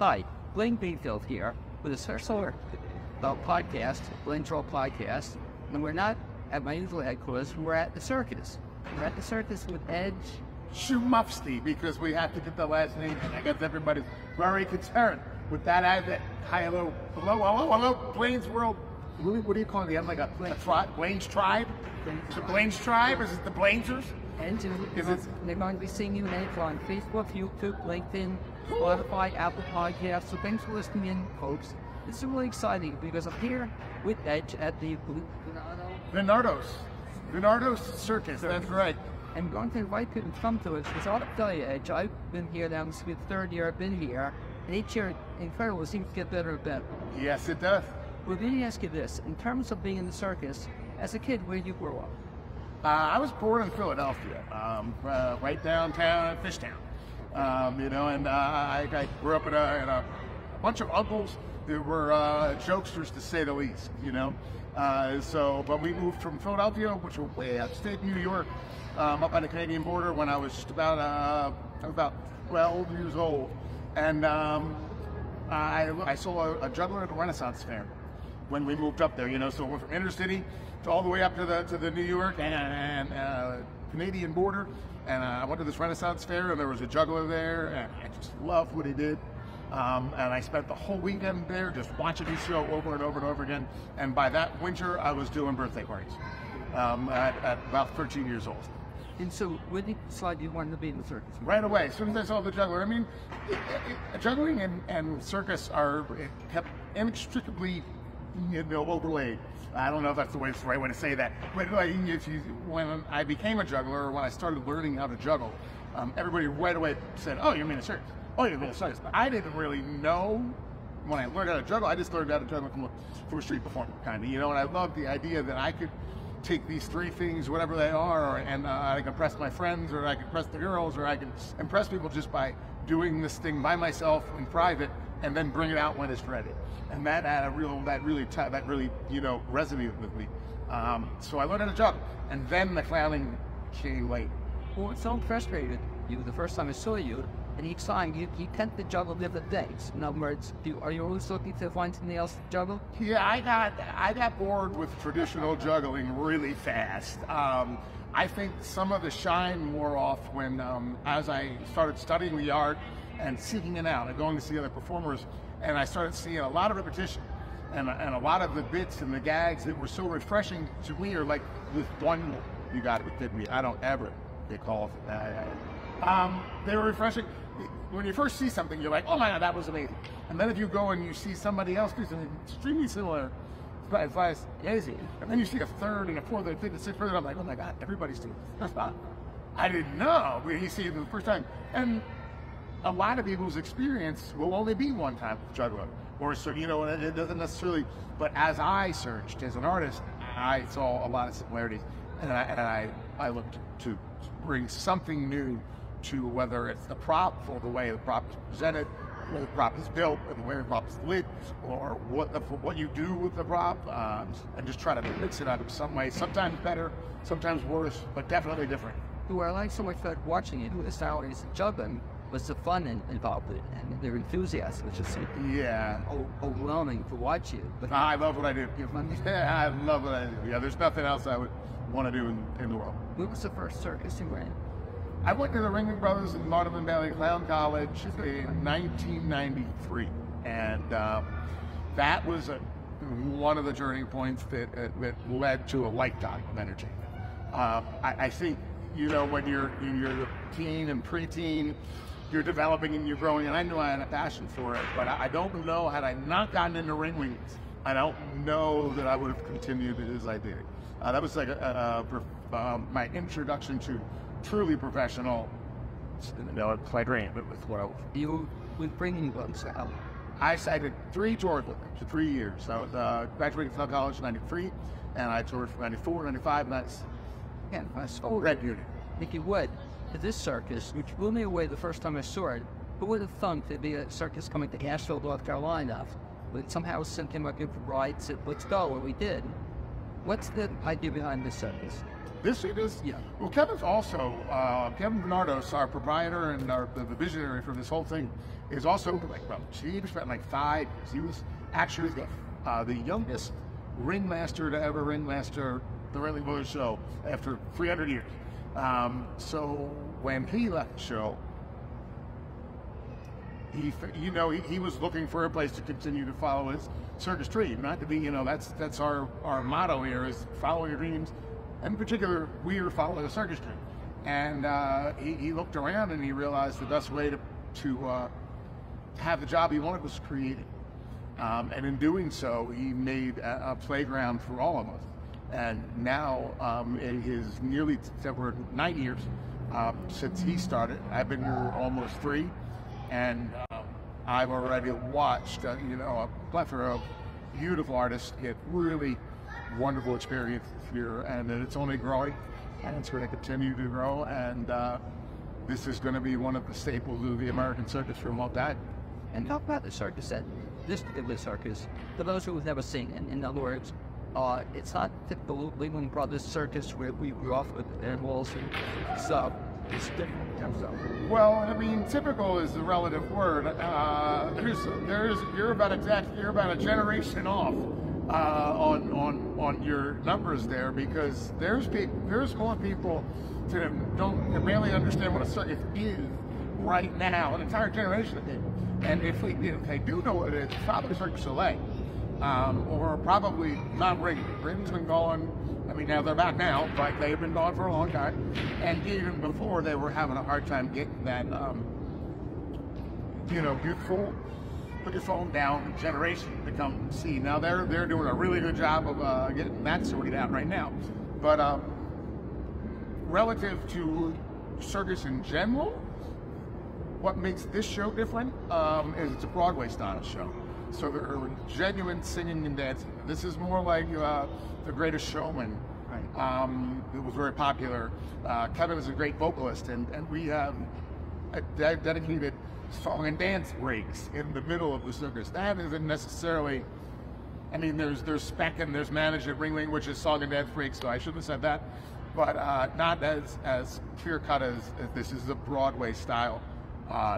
Hi, Blaine Beanfield here with a special podcast, BLAINESWORLD podcast, and we're not at my usual headquarters, we're at the circus. We're at the circus with Edge Shumufsky, because we have to get the last name, and I guess everybody's very concerned with that. Hello, Blaine's World. What do you call it? You have like a tribe? Blaine's tribe? The Blaine's tribe? Is it the Blainesers? And they're going to be seeing you later on Facebook, YouTube, LinkedIn, Spotify, Apple Podcasts. So thanks for listening in, folks. It's really exciting because I'm here with Edge at the Bernardo's Circus. That's right. I'm going to invite people to come to it because I'll tell you, Edge, I've been here now. This will be the third year I've been here, and each year, incredible, it seems to get better and better. Yes, it does. Well, let me ask you this: in terms of being in the circus, as a kid, where did you grow up? I was born in Philadelphia, right downtown in Fishtown. And I grew up in a bunch of uncles that were jokesters, to say the least. But we moved from Philadelphia, which was way upstate New York, up on the Canadian border when I was just about 12 years old, and I saw a juggler at the Renaissance Fair when we moved up there. So we went from inner city to all the way up to the New York and Canadian border, and I went to this Renaissance Fair, and there was a juggler there, and I just loved what he did. And I spent the whole weekend there just watching his show over and over and over again. And by that winter, I was doing birthday parties at about 13 years old. And so, when did you decide you wanted to be in the circus? Right away, as soon as I saw the juggler. I mean, juggling and circus are kept inextricably, overlaid. I don't know if that's the right way to say that. But when I became a juggler, or when I started learning how to juggle, everybody right away said, "Oh, you mean a circus? Oh, you mean a circus?" But I didn't really know when I learned how to juggle. I just learned how to juggle from a street performer, kind of, And I loved the idea that I could take these three things, whatever they are, and I can impress my friends, or I can impress the girls, or I can impress people just by doing this thing by myself in private, and then bring it out when it's ready. And that really resonated with me. So I learned how to juggle, and then the clowning came late. Well, it so frustrated you the first time I saw you, and each time you tend to juggle different things. In other words, are you always looking to find something else to juggle? Yeah, I got bored with traditional juggling really fast. I think some of the shine wore off when, as I started studying the art and seeking it out and going to see other performers, and I started seeing a lot of repetition and a lot of the bits and the gags that were so refreshing to me are like this one you got it with me. I don't ever get called for that. They were refreshing. When you first see something, you're like, "Oh my God, that was amazing!" And then if you go and you see somebody else do something extremely similar, it's amazing. And then you see a third and a fourth and a fifth and sixth, and I'm like, "Oh my God, everybody's doing this." I didn't know. When you see it the first time, and a lot of people's experience will only be one type of juggler, or so it doesn't necessarily. But as I searched as an artist, I saw a lot of similarities, and I looked to bring something new to, whether it's the prop, or the way the prop is presented, the way the prop is built, or the way the prop is lit, or what you do with the prop, and just try to mix it up in some way. Sometimes better, sometimes worse, but definitely different. What I like so much about watching it, the salaries of juggling, was the fun involved with it, and their enthusiasm, which is overwhelming to watch you. But I love what I do. Yeah, I love what I do. Yeah, there's nothing else I would want to do in the world. What was the first circus you ran? I went to the Ringling Brothers in Martin Valley Clown College in 1993, and that was one of the turning points that led to a lifetime of entertainment. I think, when you're a teen and preteen, you're developing and you're growing, and I knew I had a passion for it, but I don't know, had I not gotten into Ringlings, I don't know that I would have continued as I did. That was like my introduction to truly professional, my dream. It was what I was. You were bringing books out. I did 3 tours with them for 3 years. So I was graduated from college in '93, and I toured from '94, '95, and that's Red Unit. I think you would. To this circus, which blew me away the first time I saw it, who would have thunk there'd be a circus coming to Asheville, North Carolina, but somehow sent him up here for rides, said, "Let's go," and we did. What's the idea behind this circus? This is, Yeah. well, Kevin's also, Kevin Bernardos, our proprietor and the visionary for this whole thing, is also he spent like 5 years. He was actually the youngest ringmaster to ever ringmaster the Ringling Brothers show after 300 years. So when he left the show, he was looking for a place to continue to follow his circus dream, not to be, that's our motto here is follow your dreams. In particular, we are following a circus dream. And he looked around and he realized the best way to have the job he wanted was creating. And in doing so, he made a playground for all of us. And now, in his nearly 9 years since he started, I've been here almost 3, and I've already watched, a plethora of beautiful artists get really wonderful experiences here, and it's only growing, and it's going to continue to grow, and this is going to be one of the staples of the American circus for a long time. And talk about the circus then. This particular circus, for those who have never seen it, in other words, it's not typical Bling Brothers circus where we grew up with animals and stuff. It's different in terms of. Well, I mean, typical is the relative word. You're about a generation off on your numbers there, because there's more people that don't really understand what a circus is right now. An entire generation of people. And if they do know what it is, it's probably Cirque du Soleil, or probably not Ring. Ring's been gone. I mean, now they're back now, but they've been gone for a long time. And even before, they were having a hard time getting that, youthful, put your phone down generation to come see. Now they're doing a really good job of getting that sorted out right now. But relative to circus in general, what makes this show different is it's a Broadway style show. So there are genuine singing and dancing. This is more like The Greatest Showman. Right. It was very popular. Kevin is a great vocalist, and we have a dedicated song and dance breaks in the middle of the circus. That isn't necessarily, I mean, there's spec and there's managed at Ringling, which is song and dance breaks, so I shouldn't have said that, but not as clear cut as this is a Broadway style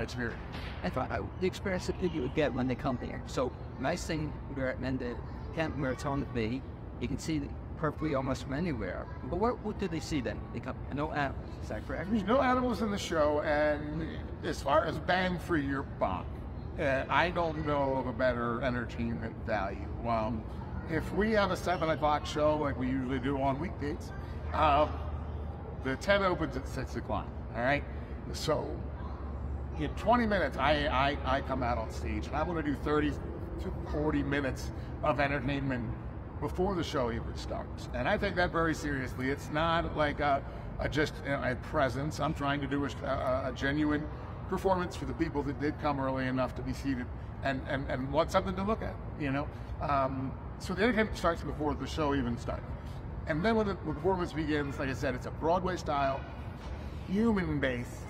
experience. That's right. The experience that people would get when they come here. So nice thing where the camp where it's on the bay, you can see perfectly almost from anywhere. But what do they see then? They come, no animals, is that correct? There's no animals in the show, and as far as bang for your buck, I don't know of a better entertainment value. If we have a 7 o'clock show like we usually do on weekdays, the tent opens at 6 o'clock, all right? So in 20 minutes, I come out on stage, and I'm going to do 30 to 40 minutes of entertainment before the show even starts. And I take that very seriously. It's not like just a presence. I'm trying to do a genuine performance for the people that did come early enough to be seated and want something to look at, So the entertainment starts before the show even starts. And then when the performance begins, like I said, it's a Broadway style, human-based,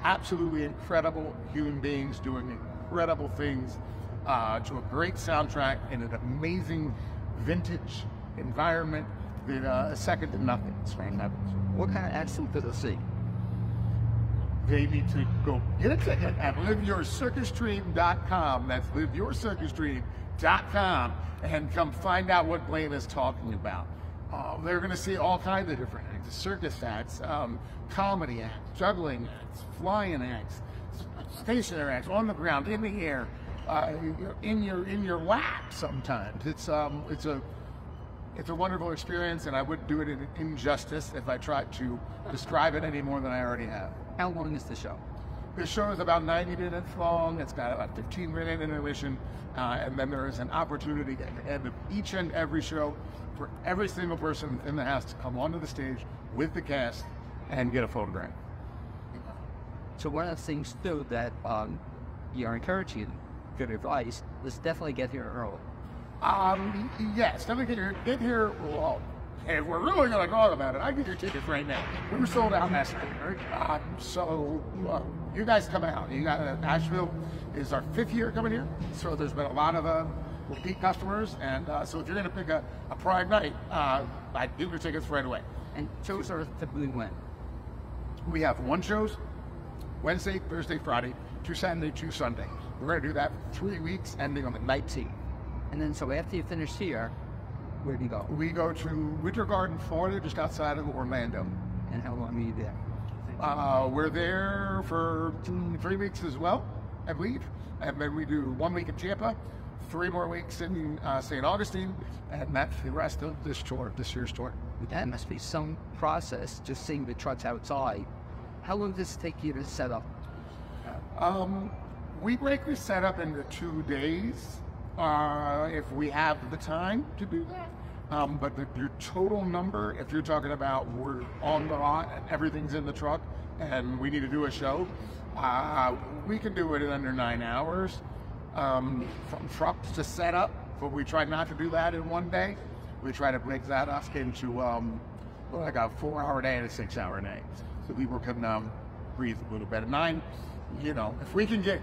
absolutely incredible human beings doing incredible things to a great soundtrack in an amazing vintage environment that is second to nothing. What kind of acts do they see? They need to go get a ticket at liveyourscircusdream.com. That's liveyourscircusdream.com, and come find out what Blaine is talking about. They're going to see all kinds of different acts: circus acts, comedy acts, juggling acts, flying acts, stationary acts, on the ground, in the air, in your lap. Sometimes it's a wonderful experience, and I wouldn't do it in injustice if I tried to describe it any more than I already have. How long is the show? The show is about 90 minutes long. It's got about 15-minute intermission, and then there is an opportunity at the end of each and every show for every single person in the house to come onto the stage with the cast and get a photograph. So one of the things too that you're encouraging, good advice, is definitely get here early. Yes, definitely get here. Well, if we're really going to talk about it, I get your tickets right now. We were sold out last night. So you guys come out. You got Asheville is our 5th year coming here, so there's been a lot of repeat customers, and so if you're going to pick a Pride night, I'd do your tickets right away. And shows are typically when? We have 1 shows, Wednesday, Thursday, Friday, 2 Saturday, 2 Sunday. We're going to do that for 3 weeks, ending on the 19th. And then so after you finish here, where do you go? We go to Winter Garden, Florida, just outside of Orlando. And how long are you there? We're there for 3 weeks as well, I believe. And then we do 1 week in Tampa, 3 more weeks in St. Augustine, and that's the rest of this year's tour. That must be some process, just seeing the trucks outside. How long does it take you to set up? We break the setup into 2 days, if we have the time to do that. But your total number, if you're talking about we're on the lot and everything's in the truck and we need to do a show, we can do it in under 9 hours from trucks to set up, but we try not to do that in 1 day. We try to break that up into like a 4-hour day and a 6-hour day. So people can breathe a little bit. At 9, you know, if we can get,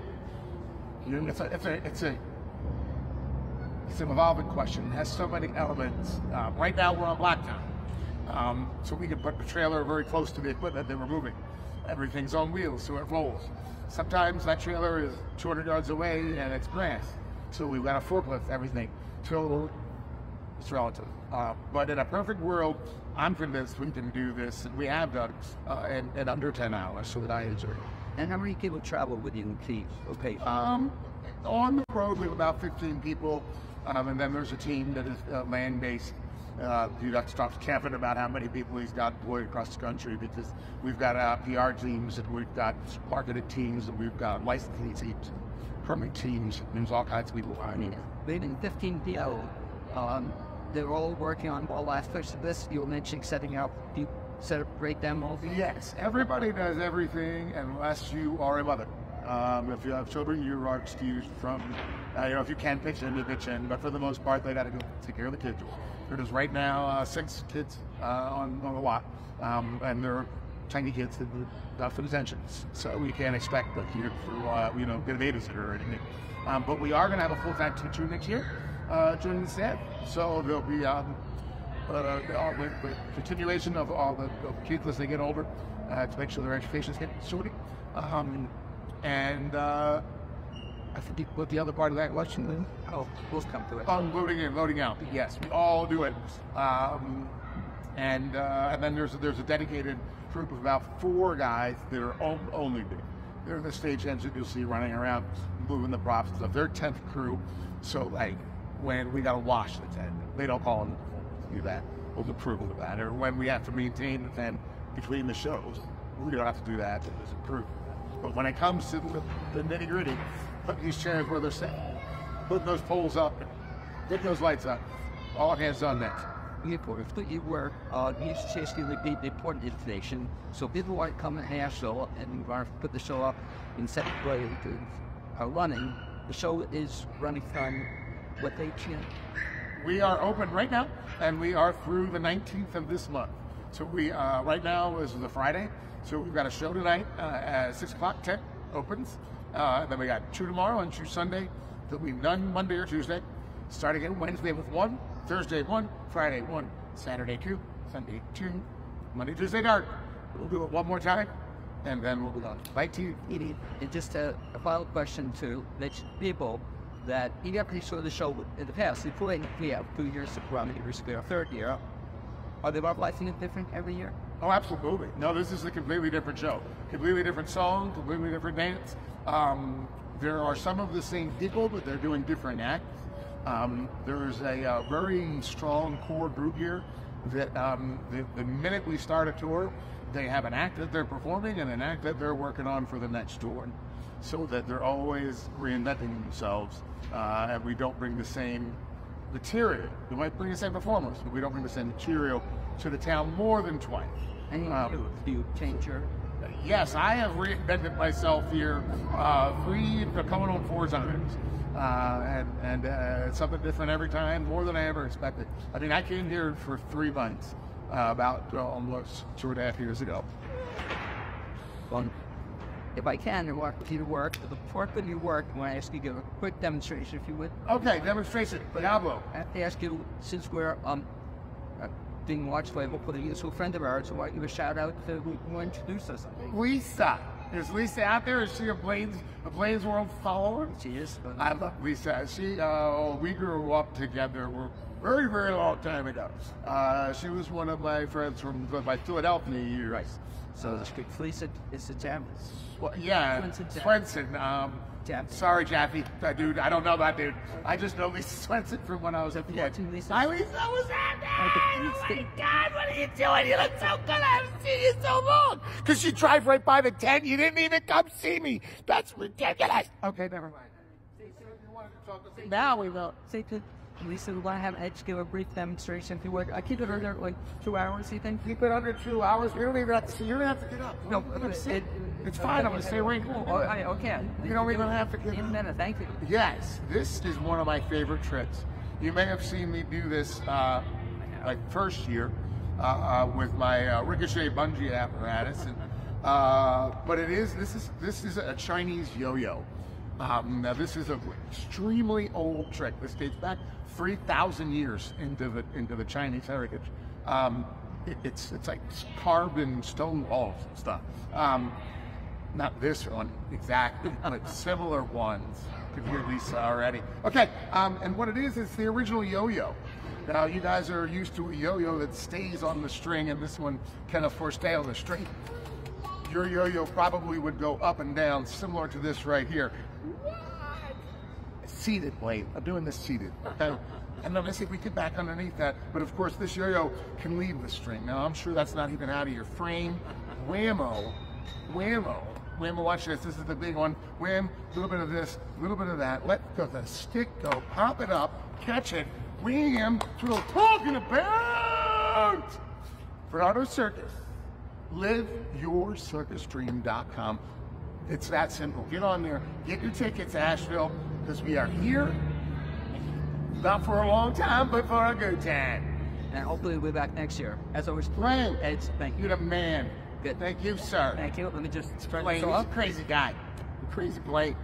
you know, it's an evolving question. It has so many elements. Right now we're on blacktop, so we can put the trailer very close to the equipment that we're moving. Everything's on wheels, so it rolls. Sometimes that trailer is 200 yards away and it's grass, so we've got to forklift everything. So it's relative. But in a perfect world, I'm convinced we can do this, and we have done in under 10 hours, so that I enjoy it. And how many people travel with you in teams? Okay. On the road, we have about 15 people, and then there's a team that is land-based. You got to talk to Kevin about how many people he's got deployed across the country, because we've got PR teams, and we've got marketed teams, and we've got licensing teams, permit teams, and there's all kinds of people. I mean, leading 15 people. They're all working on all aspects of this. You were mentioning setting up, you set up, break them all. Yes, everybody does everything unless you are a mother. If you have children, you are excused from, you know, if you can pitch in, you pitch in, but for the most part, they got to go take care of the kids. There's right now 6 kids on the lot, and they're tiny kids that for detention, so we can't expect that you know, get a babysitter or anything. But we are going to have a full-time teacher next year during the set, so there'll be the continuation of all the kids as they get older to make sure their education is getting sorted. And I think what the other part of that question is? Oh, we'll come to it. Loading in, loading out. Yes, we all do it. And then there's a dedicated group of about 4 guys that are only there. They're the stage hands that you'll see running around, moving the props and stuff. They're 10th crew. So like when we gotta wash the tent, they don't call them to do that. We'll approve of that. Or when we have to maintain the tent between the shows, we don't have to do that. It's approved. But when it comes to the nitty gritty, putting these chairs where they're set, putting those poles up, getting those lights up, all hands on deck. You were basically the important information, so people want to come and have a show and put the show up and set the way are running. The show is running from what they can. We are open right now, and we are through the 19th of this month. So we right now is the Friday. So we've got a show tonight at 6 o'clock, 10 opens. Then we got 2 tomorrow and 2 Sunday. There'll be none Monday or Tuesday. Starting again Wednesday with 1, Thursday 1, Friday 1, Saturday 2, Sunday 2, Monday, Tuesday dark. We'll do it one more time, and then we'll be done. Back to you. And just a final question to let people that you actually saw the show in the past. Before we have 2 years to run, here's their 3rd year. Are they revitalizing it different every year? Oh, absolutely. No, this is a completely different show. Completely different song, completely different dance. There are some of the same people, but they're doing different acts. There's a very strong core group here that the minute we start a tour, they have an act that they're performing and an act that they're working on for the next tour, so that they're always reinventing themselves, and we don't bring the same material. We might bring the same performers, but we don't bring the same material to the town more than twice. And do you change your... Yes, I have reinvented myself here 3, coming on 4 times. And it's something different every time, more than I ever expected. I mean, I came here for 3 months about almost 2.5 years ago. Well, if I can, walk you to work. To the part when you work, I want to ask you to give a quick demonstration, if you would. Okay, demonstration. Diablo. I have to ask you, since we're being watched by hopefully a useful friend of ours, so I want to give a shout out to who introduced us. Lisa. Is Lisa out there? Is she a Blaine's World follower? She is. I love Lisa. We grew up together. We're very, very long time ago. She was one of my friends from my Philadelphia years. Right. So that's good. Lisa is the jam. Well, yeah, Swenson. Sorry, Jaffe, that dude. I don't know that dude. I just know Lisa Swenson from when I was at the edge. Hi, Lisa. Was that there? Oh my God, what are you doing? You look so good. I haven't seen you so long. Because you drive right by the tent. You didn't even come see me. That's ridiculous. Okay, never mind. You wanted to talk to me? Now we will. Say to Lisa, we want to have Edge give a brief demonstration if you would. I keep it under like 2 hours, you think? Keep it under 2 hours? You don't even have to get up. No, it's fine. I'm going to stay right here. Oh, okay. You don't even have to get up. Thank you. Yes, this is one of my favorite tricks. You may have seen me do this like first year with my ricochet bungee apparatus, and, but this is a Chinese yo-yo. Now this is an extremely old trick. This dates back 3,000 years into the Chinese heritage. It's like carbon stone walls and stuff. Not this one exactly, but similar ones. You can hear Lisa already. Okay, and what it is the original yo-yo. Now you guys are used to a yo-yo that stays on the string, and this one can of course stay on the string. Your yo-yo probably would go up and down, similar to this right here. Seated blade. I'm doing this seated. Okay. And then let's see if we get back underneath that. But of course, this yo-yo can leave the string. Now I'm sure that's not even out of your frame. Whammo, whammo, whammo. Watch this. This is the big one. Wham. A little bit of this, a little bit of that. Let the stick go. Pop it up. Catch it. Wham. That's what I'm talking about. Bernardo Circus. LiveYourCircusDream.com. It's that simple. Get on there, get your tickets to Asheville, because we are here, not for a long time, but for a good time. And hopefully we'll be back next year. As always, Blaine, Ed, thank you. You're the man. Good. Thank you, sir. Thank you. Let me just start Blaine, this he's a off. crazy guy. Crazy Blaine.